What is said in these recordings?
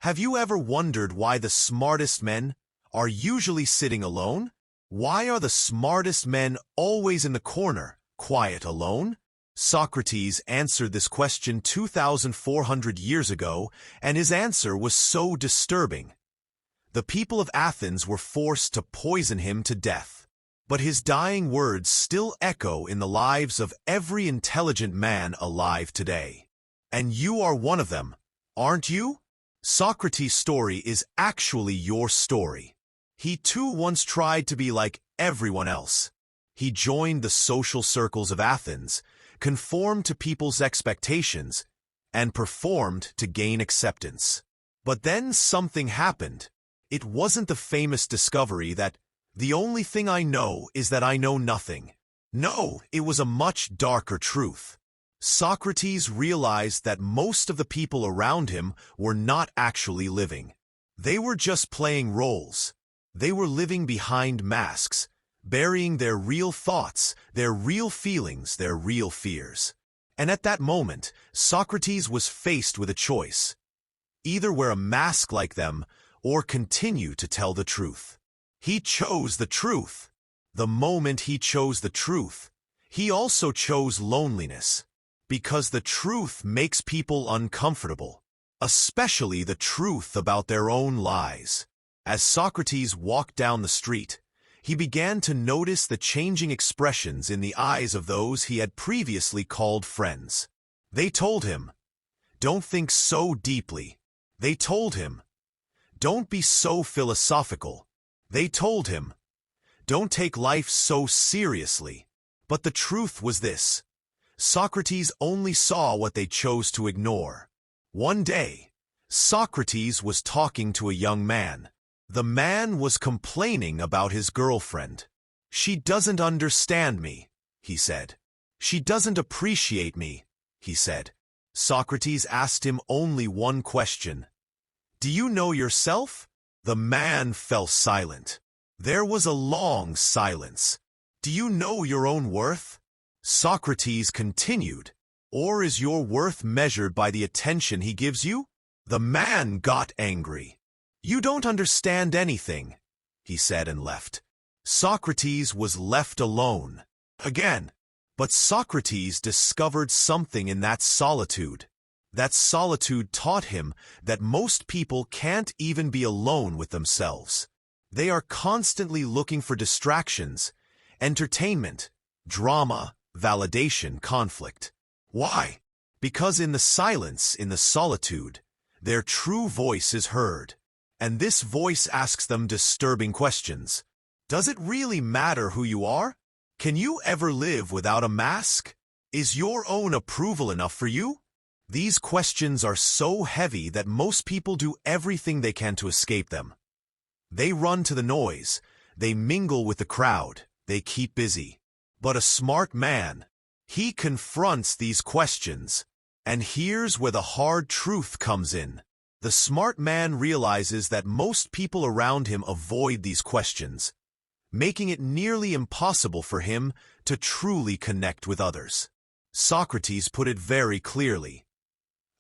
Have you ever wondered why the smartest men are usually sitting alone? Why are the smartest men always in the corner, quiet alone? Socrates answered this question 2,400 years ago, and his answer was so disturbing. The people of Athens were forced to poison him to death. But his dying words still echo in the lives of every intelligent man alive today. And you are one of them, aren't you? Socrates' story is actually your story. He too once tried to be like everyone else. He joined the social circles of Athens, conformed to people's expectations, and performed to gain acceptance. But then something happened. It wasn't the famous discovery that the only thing I know is that I know nothing. No, it was a much darker truth. Socrates realized that most of the people around him were not actually living. They were just playing roles. They were living behind masks, burying their real thoughts, their real feelings, their real fears. And at that moment, Socrates was faced with a choice. Either wear a mask like them, or continue to tell the truth. He chose the truth. The moment he chose the truth, he also chose loneliness. Because the truth makes people uncomfortable, especially the truth about their own lies. As Socrates walked down the street, he began to notice the changing expressions in the eyes of those he had previously called friends. They told him, "Don't think so deeply." They told him, "Don't be so philosophical." They told him, "Don't take life so seriously." But the truth was this: Socrates only saw what they chose to ignore. One day, Socrates was talking to a young man. The man was complaining about his girlfriend. "She doesn't understand me," he said. "She doesn't appreciate me," he said. Socrates asked him only one question. "Do you know yourself?" The man fell silent. There was a long silence. "Do you know your own worth?" Socrates continued. "Or is your worth measured by the attention he gives you?" The man got angry. "You don't understand anything," he said, and left. Socrates was left alone. Again. But Socrates discovered something in that solitude. That solitude taught him that most people can't even be alone with themselves. They are constantly looking for distractions, entertainment, drama, validation, conflict. Why? Because in the silence, in the solitude, their true voice is heard. And this voice asks them disturbing questions. Does it really matter who you are? Can you ever live without a mask? Is your own approval enough for you? These questions are so heavy that most people do everything they can to escape them. They run to the noise, they mingle with the crowd, they keep busy. But a smart man, he confronts these questions. And here's where the hard truth comes in. The smart man realizes that most people around him avoid these questions, making it nearly impossible for him to truly connect with others. Socrates put it very clearly.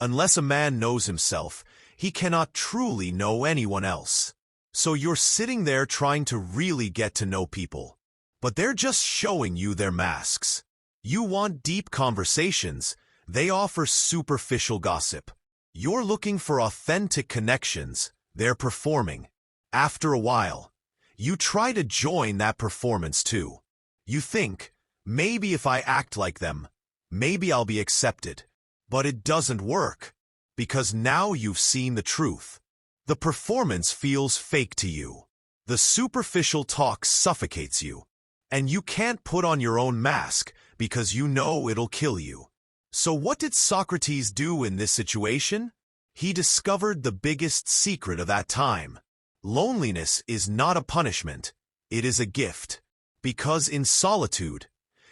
Unless a man knows himself, he cannot truly know anyone else. So you're sitting there trying to really get to know people, but they're just showing you their masks. You want deep conversations, they offer superficial gossip. You're looking for authentic connections, they're performing. After a while, you try to join that performance too. You think, maybe if I act like them, maybe I'll be accepted. But it doesn't work, because now you've seen the truth. The performance feels fake to you. The superficial talk suffocates you. And you can't put on your own mask because you know it'll kill you. So what did Socrates do in this situation? He discovered the biggest secret of that time. Loneliness is not a punishment, it is a gift. Because in solitude,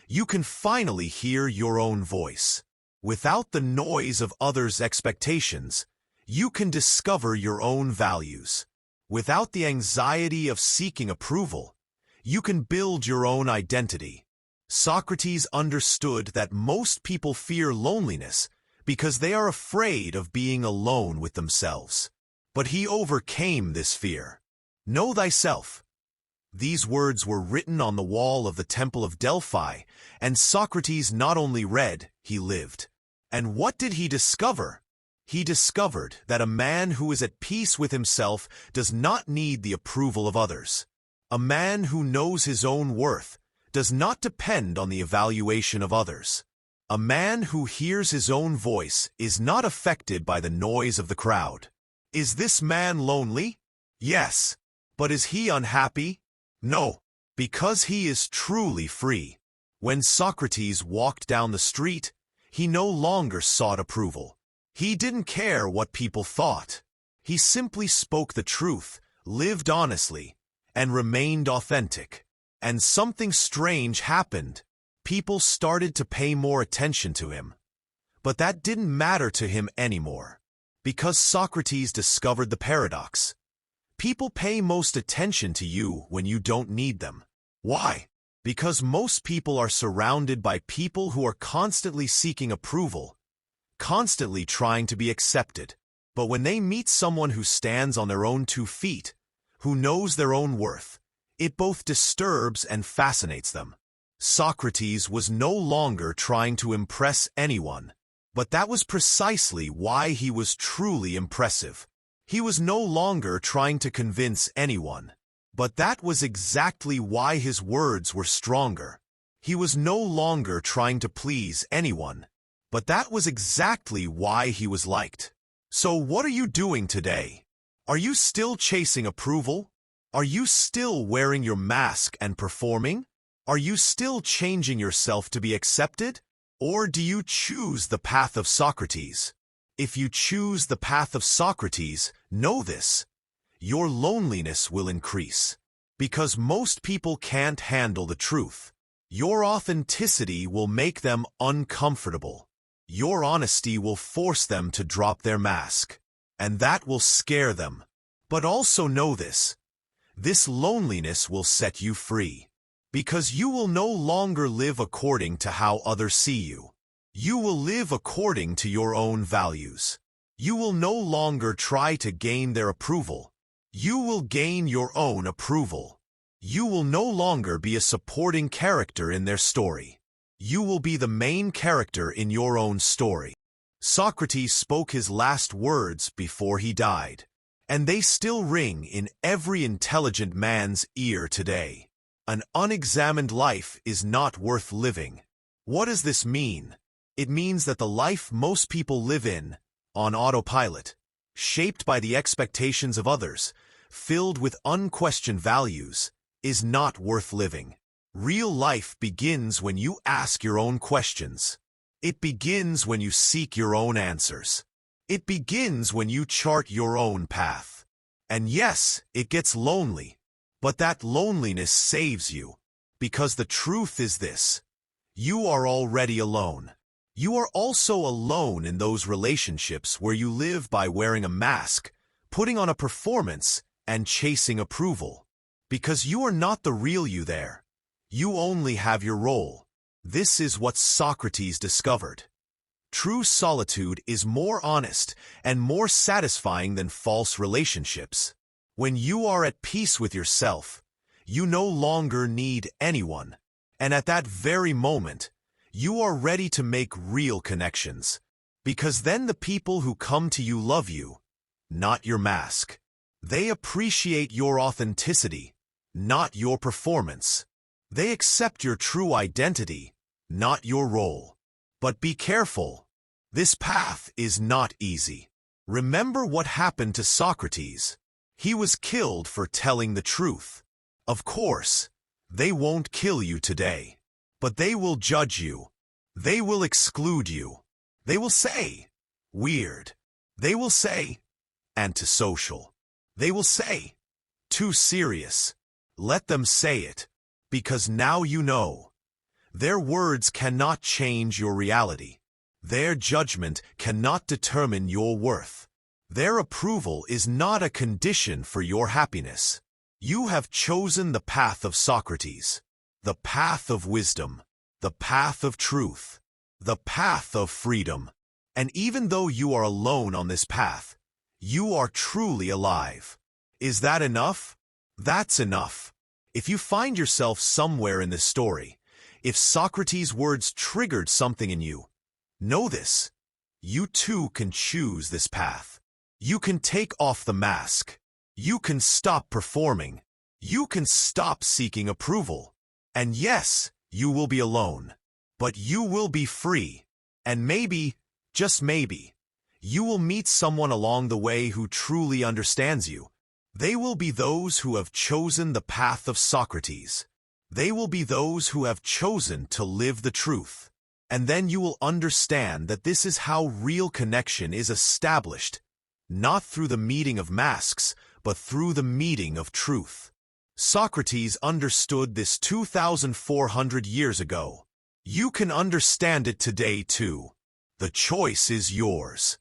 you can finally hear your own voice. Without the noise of others' expectations, you can discover your own values. Without the anxiety of seeking approval, you can build your own identity. Socrates understood that most people fear loneliness because they are afraid of being alone with themselves. But he overcame this fear. Know thyself. These words were written on the wall of the Temple of Delphi, and Socrates not only read, he lived. And what did he discover? He discovered that a man who is at peace with himself does not need the approval of others. A man who knows his own worth does not depend on the evaluation of others. A man who hears his own voice is not affected by the noise of the crowd. Is this man lonely? Yes. But is he unhappy? No, because he is truly free. When Socrates walked down the street, he no longer sought approval. He didn't care what people thought. He simply spoke the truth, lived honestly, and remained authentic. And something strange happened. People started to pay more attention to him. But that didn't matter to him anymore. Because Socrates discovered the paradox. People pay most attention to you when you don't need them. Why? Because most people are surrounded by people who are constantly seeking approval, constantly trying to be accepted. But when they meet someone who stands on their own 2 feet, who knows their own worth, it both disturbs and fascinates them. Socrates was no longer trying to impress anyone, but that was precisely why he was truly impressive. He was no longer trying to convince anyone, but that was exactly why his words were stronger. He was no longer trying to please anyone, but that was exactly why he was liked. So what are you doing today? Are you still chasing approval? Are you still wearing your mask and performing? Are you still changing yourself to be accepted? Or do you choose the path of Socrates? If you choose the path of Socrates, know this: your loneliness will increase. Because most people can't handle the truth. Your authenticity will make them uncomfortable. Your honesty will force them to drop their mask. And that will scare them. But also know this: this loneliness will set you free. Because you will no longer live according to how others see you. You will live according to your own values. You will no longer try to gain their approval. You will gain your own approval. You will no longer be a supporting character in their story. You will be the main character in your own story. Socrates spoke his last words before he died, and they still ring in every intelligent man's ear today. An unexamined life is not worth living. What does this mean? It means that the life most people live in, on autopilot, shaped by the expectations of others, filled with unquestioned values, is not worth living. Real life begins when you ask your own questions. It begins when you seek your own answers. It begins when you chart your own path. And yes, it gets lonely, but that loneliness saves you. Because the truth is this: you are already alone. You are also alone in those relationships where you live by wearing a mask, putting on a performance, and chasing approval. Because you are not the real you there. You only have your role. This is what Socrates discovered. True solitude is more honest and more satisfying than false relationships. When you are at peace with yourself, you no longer need anyone. And at that very moment, you are ready to make real connections. Because then the people who come to you love you, not your mask. They appreciate your authenticity, not your performance. They accept your true identity, not your role. But be careful. This path is not easy. Remember what happened to Socrates. He was killed for telling the truth. Of course, they won't kill you today. But they will judge you. They will exclude you. They will say, weird. They will say, antisocial. They will say, too serious. Let them say it. Because now you know. Their words cannot change your reality. Their judgment cannot determine your worth. Their approval is not a condition for your happiness. You have chosen the path of Socrates, the path of wisdom, the path of truth, the path of freedom. And even though you are alone on this path, You are truly alive. Is that enough? That's enough. If you find yourself somewhere in this story, if Socrates' words triggered something in you, know this. You too can choose this path. You can take off the mask. You can stop performing. You can stop seeking approval. And yes, you will be alone. But you will be free. And maybe, just maybe, you will meet someone along the way who truly understands you. They will be those who have chosen the path of Socrates. They will be those who have chosen to live the truth. And then you will understand that this is how real connection is established, not through the meeting of masks, but through the meeting of truth. Socrates understood this 2,400 years ago. You can understand it today too. The choice is yours.